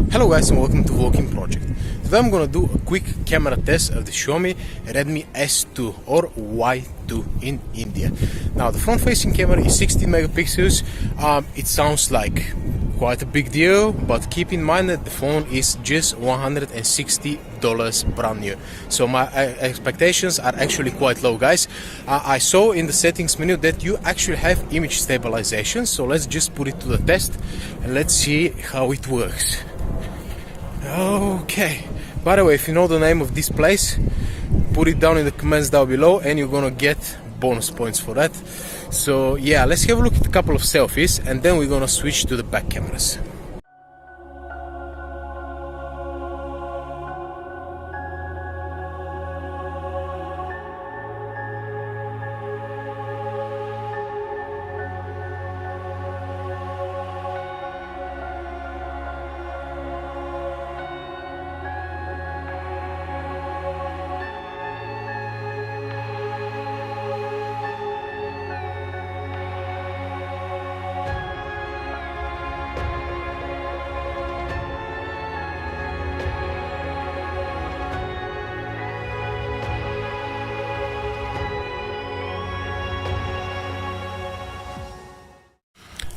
Hello guys and welcome to Vlogging Project. Today I'm gonna do a quick camera test of the Xiaomi RedMi S2 or Y2 in India. Now the front facing camera is 16 megapixels. It sounds like quite a big deal, but keep in mind that the phone is just $160 brand new. So my expectations are actually quite low, guys. I saw in the settings menu that you actually have image stabilization, so let's just put it to the test and let's see how it works. Okay, by the way, if you know the name of this place, put it down in the comments down below and you're gonna get bonus points for that. So yeah, let's have a look at a couple of selfies and then we're gonna switch to the back cameras.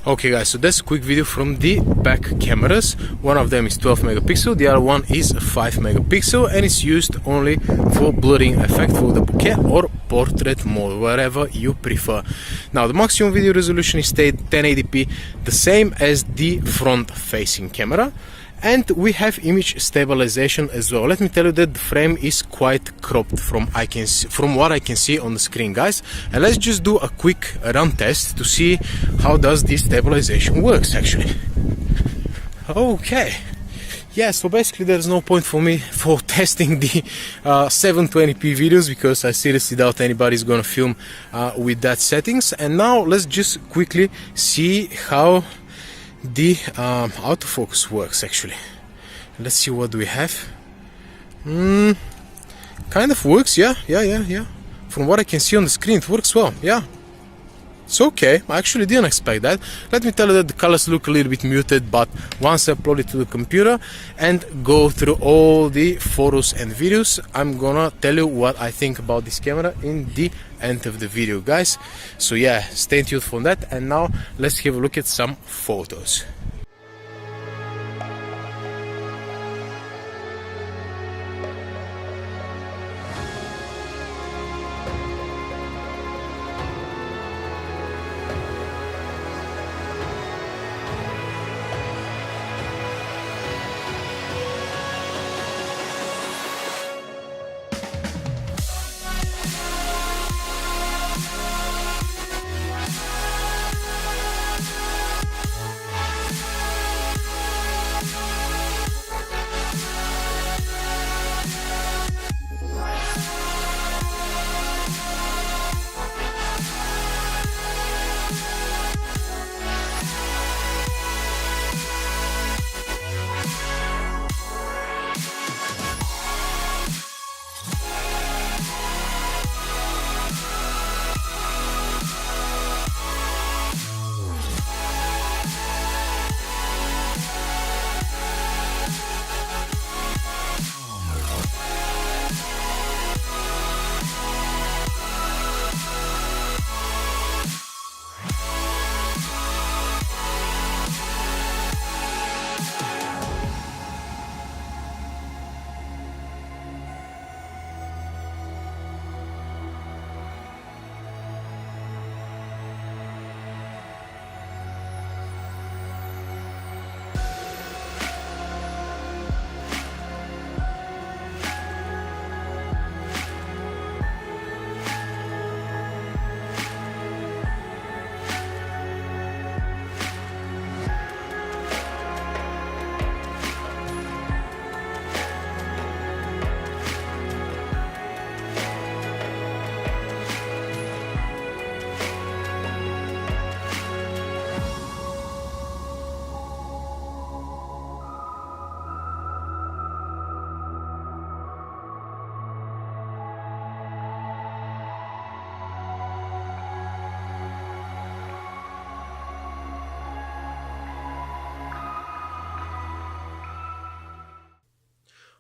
Okay guys, so that's a quick video from the back cameras. One of them is 12 megapixel, the other one is 5 megapixel, and it's used only for blurring effect for the bokeh or portrait mode, wherever you prefer. Now the maximum video resolution is stayed 1080p, the same as the front facing camera. And we have image stabilization as well. Let me tell you that the frame is quite cropped from what I can see on the screen, guys. And let's just do a quick run test to see how does this stabilization works actually. Okay. Yeah, so basically there's no point for me for testing the 720p videos because I seriously doubt anybody's gonna film with that settings. And now let's just quickly see how the autofocus works actually. Let's see what do we have. Kind of works, yeah. From what I can see on the screen, it works well, yeah. It's okay, I actually didn't expect that. Let me tell you that the colors look a little bit muted, but once I upload it to the computer and go through all the photos and videos, I'm gonna tell you what I think about this camera in the end of the video, guys. So yeah, stay tuned for that, and now let's have a look at some photos.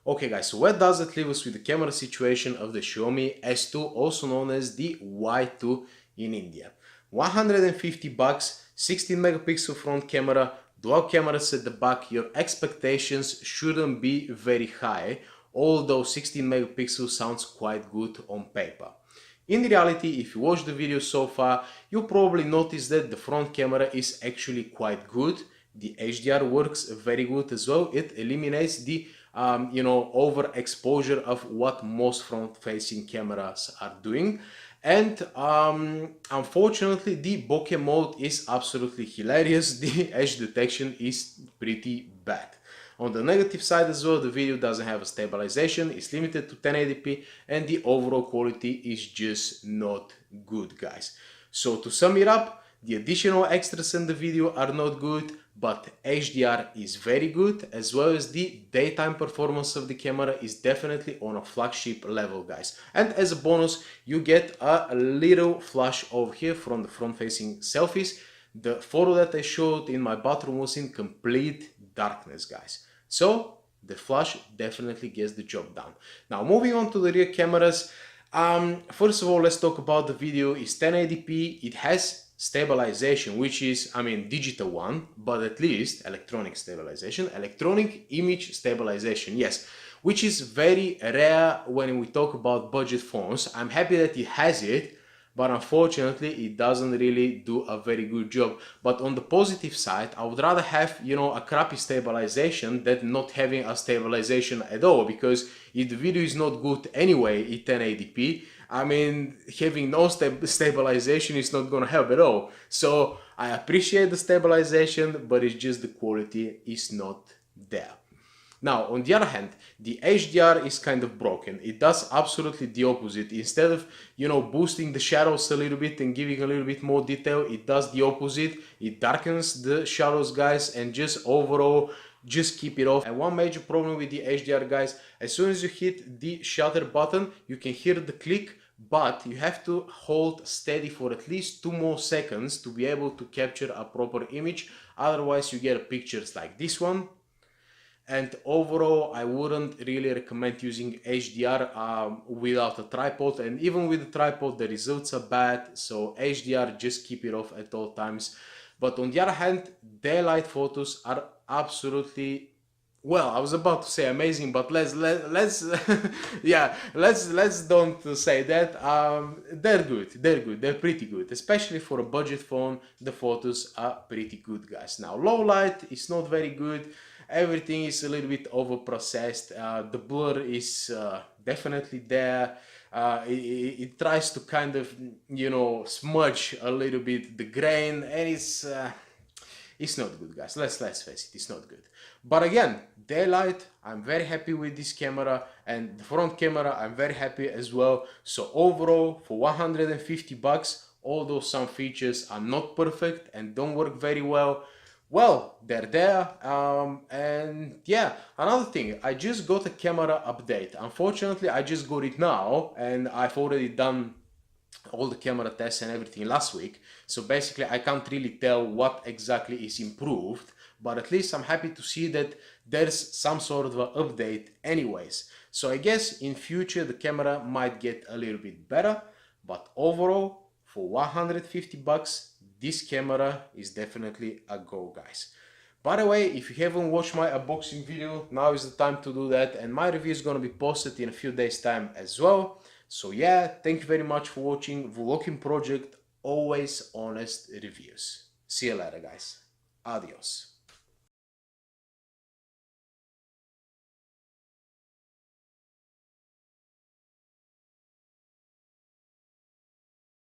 Okay guys, so where does it leave us with the camera situation of the Xiaomi S2, also known as the Y2 in India? 150 bucks, 16 megapixel front camera, dual cameras at the back. Your expectations shouldn't be very high, although 16 megapixel sounds quite good on paper. In reality, if you watch the video so far, you probably notice that the front camera is actually quite good. The HDR works very good as well. It eliminates the overexposure of what most front-facing cameras are doing. And unfortunately, the bokeh mode is absolutely hilarious. The edge detection is pretty bad. On the negative side as well, the video doesn't have a stabilization, it's limited to 1080p, and the overall quality is just not good, guys. So to sum it up, the additional extras in the video are not good, but HDR is very good, as well as the daytime performance of the camera is definitely on a flagship level, guys. And as a bonus, you get a little flash over here from the front-facing selfies. The photo that I showed in my bathroom was in complete darkness, guys. So the flash definitely gets the job done. Now moving on to the rear cameras. First of all, let's talk about the video. It's 1080p. It has stabilization, which is, digital one, but at least electronic stabilization, electronic image stabilization, yes, which is very rare when we talk about budget phones. I'm happy that it has it, but unfortunately it doesn't really do a very good job. But on the positive side, I would rather have, a crappy stabilization than not having a stabilization at all, because if the video is not good anyway in 1080p, having no stabilization is not gonna help at all. So I appreciate the stabilization, but it's just the quality is not there. Now, on the other hand, the HDR is kind of broken. It does absolutely the opposite. Instead of, boosting the shadows a little bit and giving a little bit more detail, it does the opposite. It darkens the shadows, guys, and just overall, just keep it off. And one major problem with the HDR, guys, as soon as you hit the shutter button, you can hear the click, but you have to hold steady for at least 2 more seconds to be able to capture a proper image. Otherwise, you get pictures like this one. And overall, I wouldn't really recommend using HDR without a tripod, and even with a tripod the results are bad. So HDR, just keep it off at all times. But on the other hand, daylight photos are absolutely, well, I was about to say amazing, but let's yeah, let's don't say that. They're pretty good, especially for a budget phone. The photos are pretty good, guys. Now low light is not very good. Everything is a little bit over processed. The blur is definitely there. It tries to kind of, smudge a little bit the grain, and it's not good, guys. Let's face it, it's not good. But again, daylight, I'm very happy with this camera, and the front camera, I'm very happy as well. So overall, for 150 bucks, although some features are not perfect and don't work very well, well, they're there. And yeah, another thing, I just got a camera update. Unfortunately, I just got it now, and I've already done all the camera tests and everything last week. So basically, I can't really tell what exactly is improved, but at least I'm happy to see that there's some sort of an update anyways. So I guess in future, the camera might get a little bit better, but overall, for 150 bucks, this camera is definitely a go, guys. By the way, if you haven't watched my unboxing video, now is the time to do that, and my review is going to be posted in a few days time as well. So yeah, thank you very much for watching Vlogging Project, always honest reviews. See you later, guys. Adios.